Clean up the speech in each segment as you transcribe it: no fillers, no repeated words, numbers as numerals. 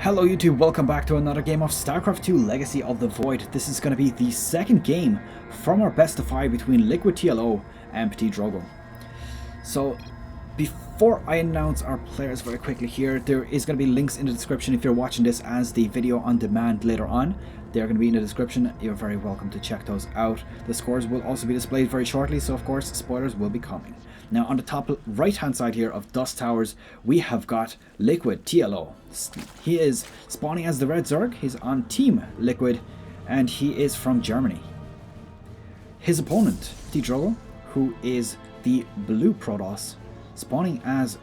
Hello YouTube, welcome back to another game of Starcraft 2 Legacy of the Void. This is going to be the second game from our best of 5 between Liquid TLO and PtitDrogo. So before I announce our players very quickly here, there is going to be links in the description if you're watching this as the video on demand later on. They're going to be in the description. You're very welcome to check those out. The scores will also be displayed very shortly, so of course spoilers will be coming. Now on the top right hand side here of Dusk Towers, we have got Liquid TLO. He is spawning as the Red Zerg. He's on Team Liquid and he is from Germany. His opponent, PtitDrogo, who is the Blue Protoss, spawning as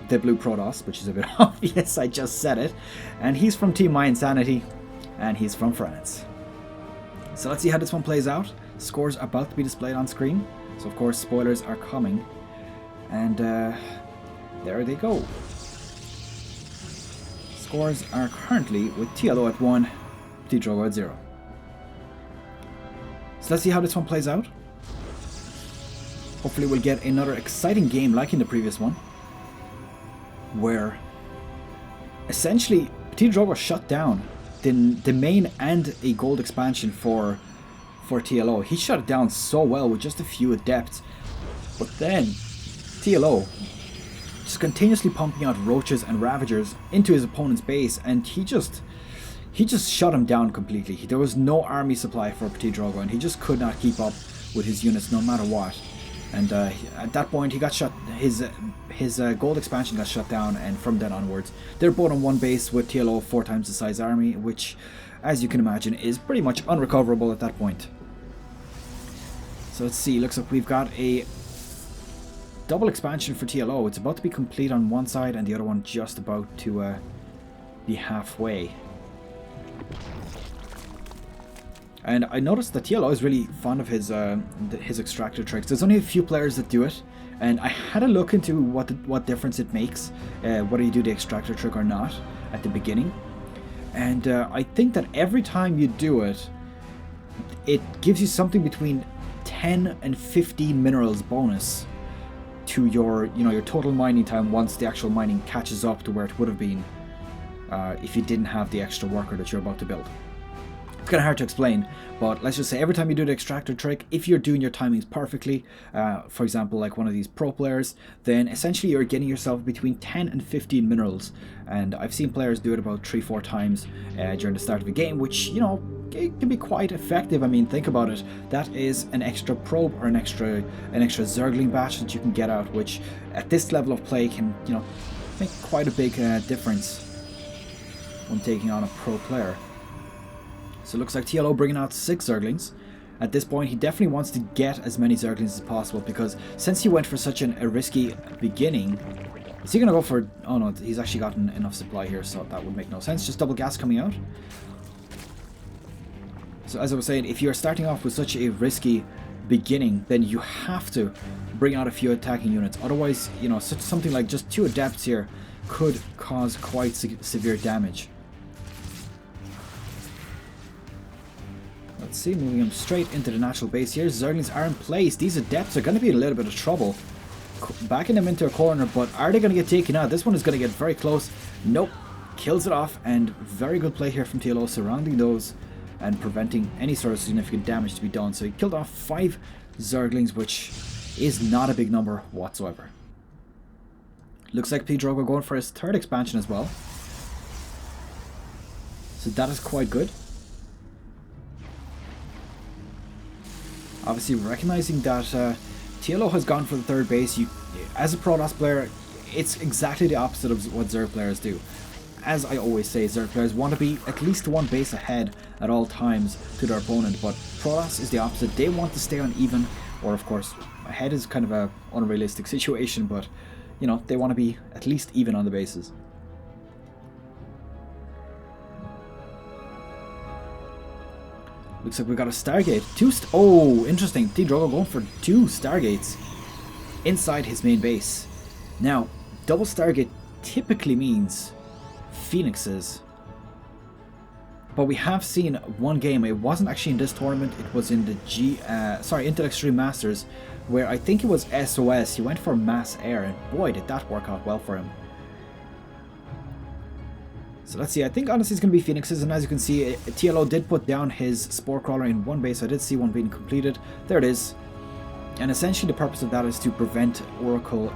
the Blue Protoss, which is a bit obvious, I just said it. And he's from Team mYinsanity and he's from France. So let's see how this one plays out. Scores about to be displayed on screen. So of course spoilers are coming, and there they go. Scores are currently with TLO at 1, PtitDrogo at 0. So let's see how this one plays out. Hopefully we'll get another exciting game like in the previous one, where essentially PtitDrogo shut down the main and a gold expansion for TLO. He shut it down so well with just a few adepts, but then TLO just continuously pumping out roaches and ravagers into his opponent's base, and he just shut him down completely. There was no army supply for PtitDrogo, and he just could not keep up with his units no matter what. And at that point he got shut. His gold expansion got shut down, and from then onwards they're both on one base with TLO 4 times the size army, which, as you can imagine, is pretty much unrecoverable at that point. So let's see, looks like we've got a double expansion for TLO. It's about to be complete on one side and the other one just about to be halfway. And I noticed that TLO is really fond of his extractor tricks. There's only a few players that do it, and I had a look into what difference it makes, whether you do the extractor trick or not at the beginning. And I think that every time you do it, it gives you something between 10 and 15 minerals bonus to your total mining time once the actual mining catches up to where it would have been if you didn't have the extra worker that you're about to build. It's kind of hard to explain, but let's just say every time you do the extractor trick, if you're doing your timings perfectly, for example like one of these pro players, then essentially you're getting yourself between 10 and 15 minerals. And I've seen players do it about 3-4 times during the start of a game, which, you know, it can be quite effective. I mean, think about it. That is an extra probe or an extra Zergling batch that you can get out, which at this level of play can, you know, make quite a big difference when taking on a pro player. So it looks like TLO bringing out 6 Zerglings. At this point he definitely wants to get as many Zerglings as possible, because since he went for such a risky beginning, is he going to go for... oh no, he's actually gotten enough supply here, so that would make no sense. Just double gas coming out. So as I was saying, if you're starting off with such a risky beginning, then you have to bring out a few attacking units. Otherwise, you know, something like just 2 adepts here could cause quite severe damage. Let's see, moving him straight into the natural base here. Zerglings are in place. These adepts are going to be in a little bit of trouble. Backing them into a corner, but are they going to get taken out? This one is going to get very close. Nope. Kills it off, and very good play here from TLO, surrounding those and preventing any sort of significant damage to be done. So he killed off 5 Zerglings, which is not a big number whatsoever. Looks like PtitDrogo going for his 3rd expansion as well. So that is quite good. Obviously recognizing that TLO has gone for the 3rd base, as a Protoss player, it's exactly the opposite of what Zerg players do. As I always say, Zerg players want to be at least 1 base ahead at all times to their opponent, but Protoss is the opposite. They want to stay on even, or of course, ahead is kind of a unrealistic situation, but you know, they want to be at least even on the bases. Looks like we got a Stargate. Oh, interesting. PtitDrogo going for 2 Stargates inside his main base. Now, double Stargate typically means Phoenixes. But we have seen one game. It wasn't actually in this tournament. It was in the Intel Extreme Masters, where I think it was SOS. He went for Mass Air, and boy, did that work out well for him. So let's see, I think honestly it's going to be Phoenixes, and as you can see, TLO did put down his Spore Crawler in one base. I did see one being completed. There it is. And essentially the purpose of that is to prevent Oracle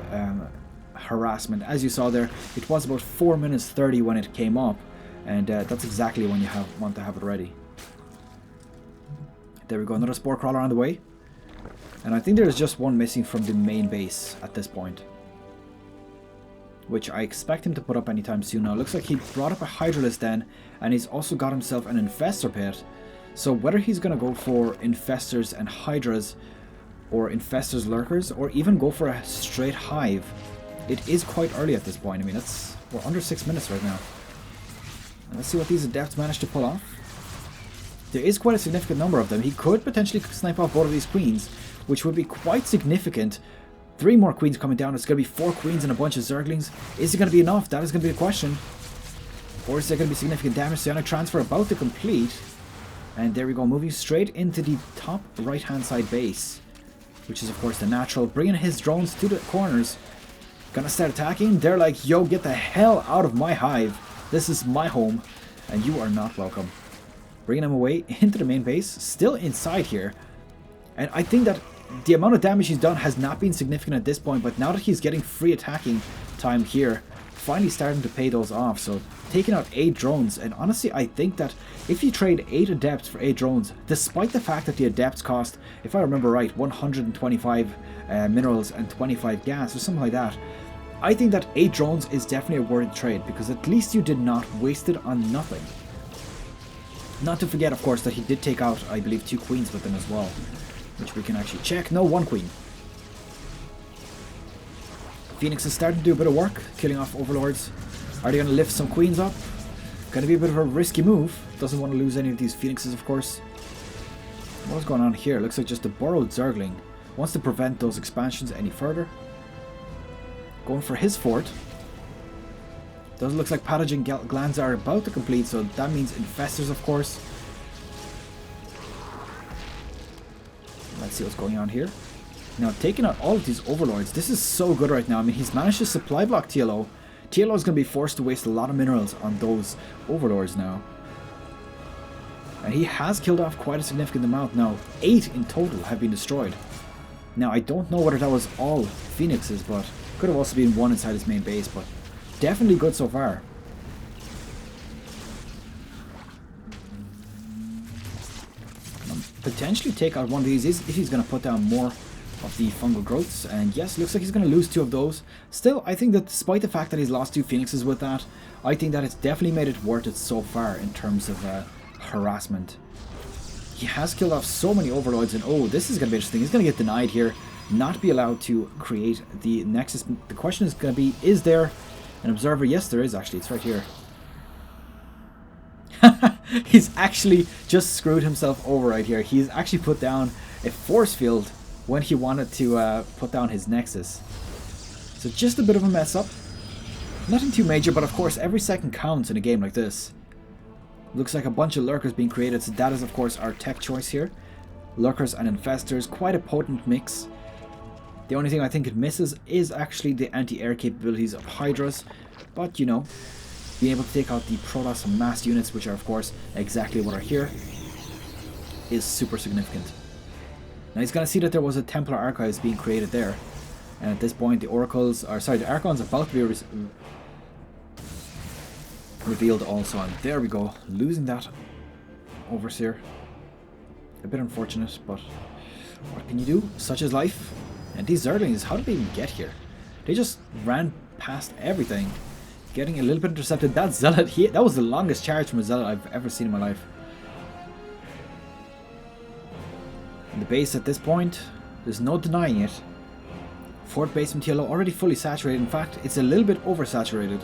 harassment. As you saw there, it was about 4 minutes 30 when it came up, and that's exactly when you want to have it ready. There we go, another Spore Crawler on the way. And I think there is just one missing from the main base at this point, which I expect him to put up anytime soon. Now it looks like he brought up a Hydralisk then, and he's also got himself an Infestor Pit. So whether he's going to go for Infestors and Hydras, or Infestors Lurkers, or even go for a straight Hive, it is quite early at this point. I mean, we're under 6 minutes right now. And let's see what these Adepts manage to pull off. There is quite a significant number of them. He could potentially snipe off both of these Queens, which would be quite significant. 3 more Queens coming down. It's going to be 4 Queens and a bunch of Zerglings. Is it going to be enough? That is going to be the question. Or is there going to be significant damage? Psionic Transfer about to complete. And there we go, moving straight into the top right-hand side base, which is of course the natural. Bringing his drones to the corners. Gonna start attacking. They're like, yo, get the hell out of my hive. This is my home, and you are not welcome. Bringing him away into the main base. Still inside here. And I think that the amount of damage he's done has not been significant at this point, but now that he's getting free attacking time here, finally starting to pay those off. So taking out 8 drones, and honestly I think that if you trade 8 Adepts for 8 drones, despite the fact that the Adepts cost, if I remember right, 125 minerals and 25 gas or something like that, I think that 8 drones is definitely a worthy trade, because at least you did not waste it on nothing. Not to forget, of course, that he did take out, I believe, 2 Queens with him as well, which we can actually check. No, 1 Queen. Phoenix is starting to do a bit of work, killing off Overlords. Are they going to lift some Queens up? Going to be a bit of a risky move. Doesn't want to lose any of these Phoenixes, of course. What's going on here? Looks like just a borrowed Zergling. Wants to prevent those expansions any further. Going for his fort. Doesn't look like Pathogen Glands are about to complete, so that means Infestors, of course. Let's see what's going on here. Now, taking out all of these Overlords, this is so good right now. I mean, he's managed to supply block TLO. TLO is going to be forced to waste a lot of minerals on those Overlords now. And he has killed off quite a significant amount now. 8 in total have been destroyed. Now, I don't know whether that was all Phoenixes, but could have also been 1 inside his main base, but definitely good so far. Potentially take out one of these if he's going to put down more of the fungal growths, and yes, looks like he's going to lose 2 of those. Still, I think that despite the fact that he's lost 2 Phoenixes with that, I think that it's definitely made it worth it so far in terms of harassment. He has killed off so many Overlords, and oh, this is going to be interesting. He's going to get denied here, not be allowed to create the Nexus. The question is going to be, is there an Observer? Yes, there is actually. It's right here. He's actually just screwed himself over right here. He's actually put down a force field when he wanted to put down his Nexus. So just a bit of a mess up. Nothing too major, but of course every second counts in a game like this. Looks like a bunch of Lurkers being created, so that is of course our tech choice here. Lurkers and Infestors, quite a potent mix. The only thing I think it misses is actually the anti-air capabilities of Hydras, but you know, being able to take out the Protoss mass units, which are of course exactly what are here, is super significant. Now he's going to see that there was a Templar Archives being created there, and at this point the Oracles, or sorry, the Archon's about to be revealed also, and there we go, losing that Overseer. A bit unfortunate, but what can you do? Such is life. And these Zerglings, how did they even get here? They just ran past everything. Getting a little bit intercepted. That Zealot, that was the longest charge from a Zealot I've ever seen in my life. And the base at this point, there's no denying it. Fort base from TLO already fully saturated. In fact, it's a little bit oversaturated.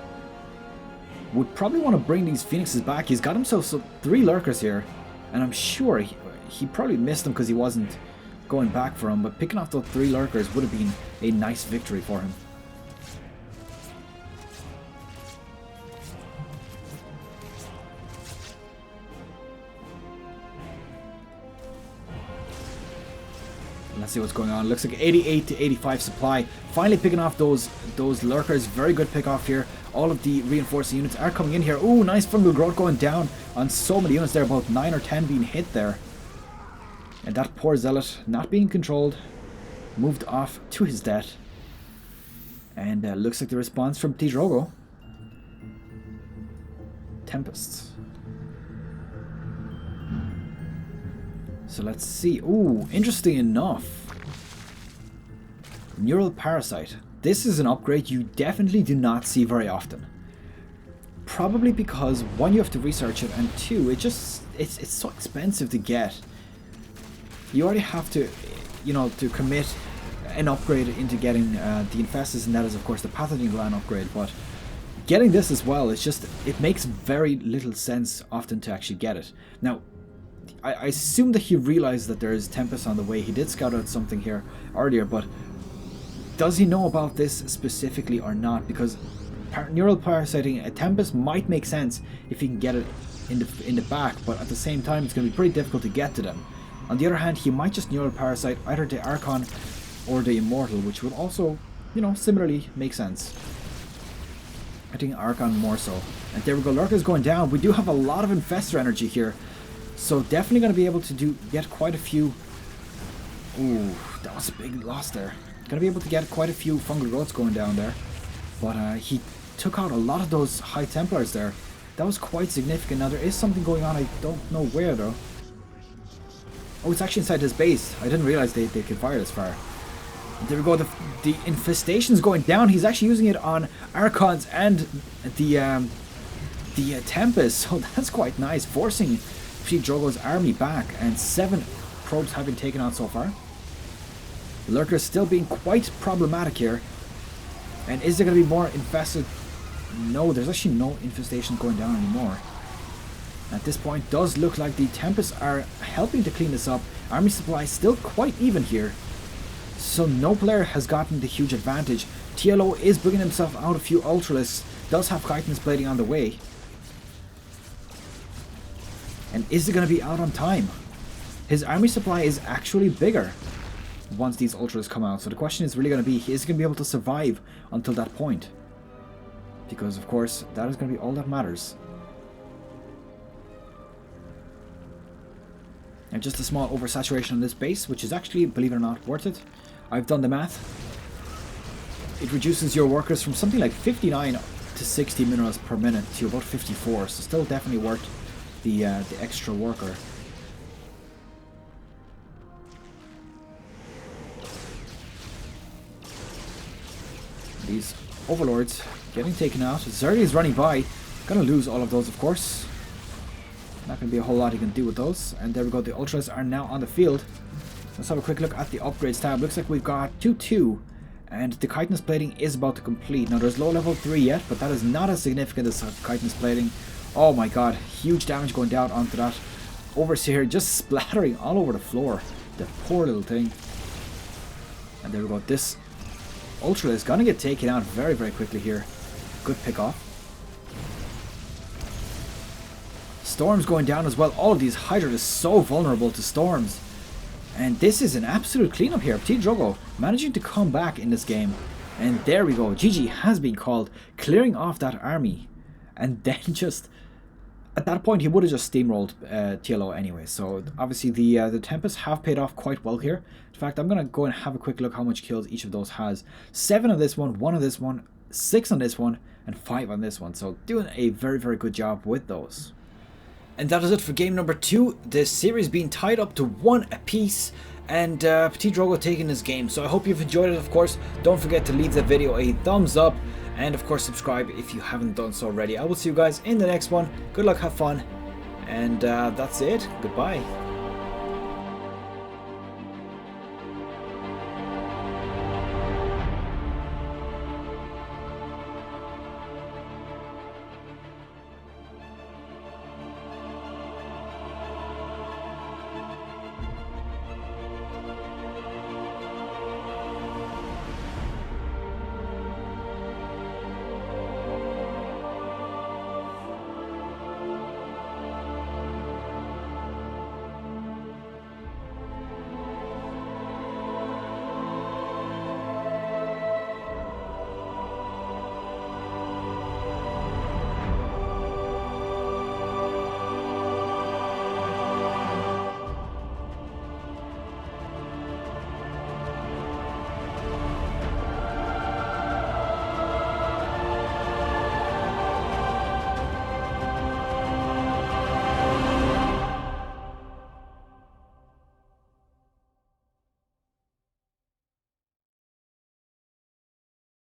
Would probably want to bring these Phoenixes back. He's got himself 3 Lurkers here, and I'm sure he probably missed them because he wasn't going back for him, but picking off those 3 Lurkers would have been a nice victory for him. Let's see what's going on. Looks like 88 to 85 supply. Finally picking off those lurkers. Very good pick off here. All of the reinforcing units are coming in here. Ooh, nice fungal growth going down on so many units there. About 9 or 10 being hit there. And that poor zealot not being controlled. Moved off to his death. And looks like the response from PtitDrogo. Tempests. So let's see. Ooh, interesting enough. Neural Parasite. This is an upgrade you definitely do not see very often. Probably because, one, you have to research it, and two, it's so expensive to get. You already have to, you know, to commit an upgrade into getting the Infestus, and that is of course the Pathogen Gland upgrade, but getting this as well, it's just, it makes very little sense often to actually get it. Now, I assume that he realized that there is Tempest on the way. He did scout out something here earlier, but does he know about this specifically or not? Because neural parasiting a Tempest might make sense if he can get it in the back, but at the same time it's going to be pretty difficult to get to them. On the other hand, he might just neural parasite either the Archon or the Immortal, which would also, you know, similarly make sense. I think Archon more so. And there we go, Lurker's going down. We do have a lot of Infestor energy here, so definitely going to be able to get quite a few. Ooh, that was a big loss there. Going to be able to get quite a few fungal growths going down there. But he took out a lot of those High Templars there. That was quite significant. Now there is something going on, I don't know where though. Oh, it's actually inside his base. I didn't realize they could fire this far. There we go, the infestation's going down. He's actually using it on Archons and the Tempest, so that's quite nice, forcing PtitDrogo's army back, and 7 probes have been taken out so far. The Lurker's still being quite problematic here. And is there going to be more infested? No, there's actually no infestation going down anymore. At this point, does look like the Tempests are helping to clean this up. Army supply still quite even here. So no player has gotten the huge advantage. TLO is bringing himself out a few Ultralisks. Does have Chitinous Plating on the way. And is it going to be out on time? His army supply is actually bigger once these Ultras come out. So the question is really going to be, is he going to be able to survive until that point? Because of course, that is going to be all that matters. And just a small oversaturation on this base, which is actually, believe it or not, worth it. I've done the math. It reduces your workers from something like 59 to 60 minerals per minute to about 54, so still definitely worth the extra worker. These overlords getting taken out. Zerli is running by. Gonna lose all of those, of course. Not going to be a whole lot you can do with those. And there we go, the Ultras are now on the field. Let's have a quick look at the upgrades tab. Looks like we've got 2-2. And the Chitinous Plating is about to complete. Now there's low level 3 yet, but that is not as significant as Chitinous Plating. Oh my god, huge damage going down onto that Overseer, just splattering all over the floor. The poor little thing. And there we go, this Ultra is going to get taken out very, very quickly here. Good pick off. Storms going down as well. All of these Hydra is so vulnerable to storms. And this is an absolute cleanup here. PtitDrogo managing to come back in this game. And there we go. GG has been called. Clearing off that army. And then just... at that point, he would have just steamrolled TLO anyway. So obviously the Tempests have paid off quite well here. In fact, I'm going to go and have a quick look how much kills each of those has. 7 on this one, 1 on this one, 6 on this one, and 5 on this one. So doing a very, very good job with those. And that is it for game number 2. The series being tied up to 1 apiece, and PtitDrogo taking this game. So I hope you've enjoyed it. Of course, don't forget to leave the video a thumbs up, and of course subscribe if you haven't done so already. I will see you guys in the next one. Good luck, have fun, and that's it. Goodbye.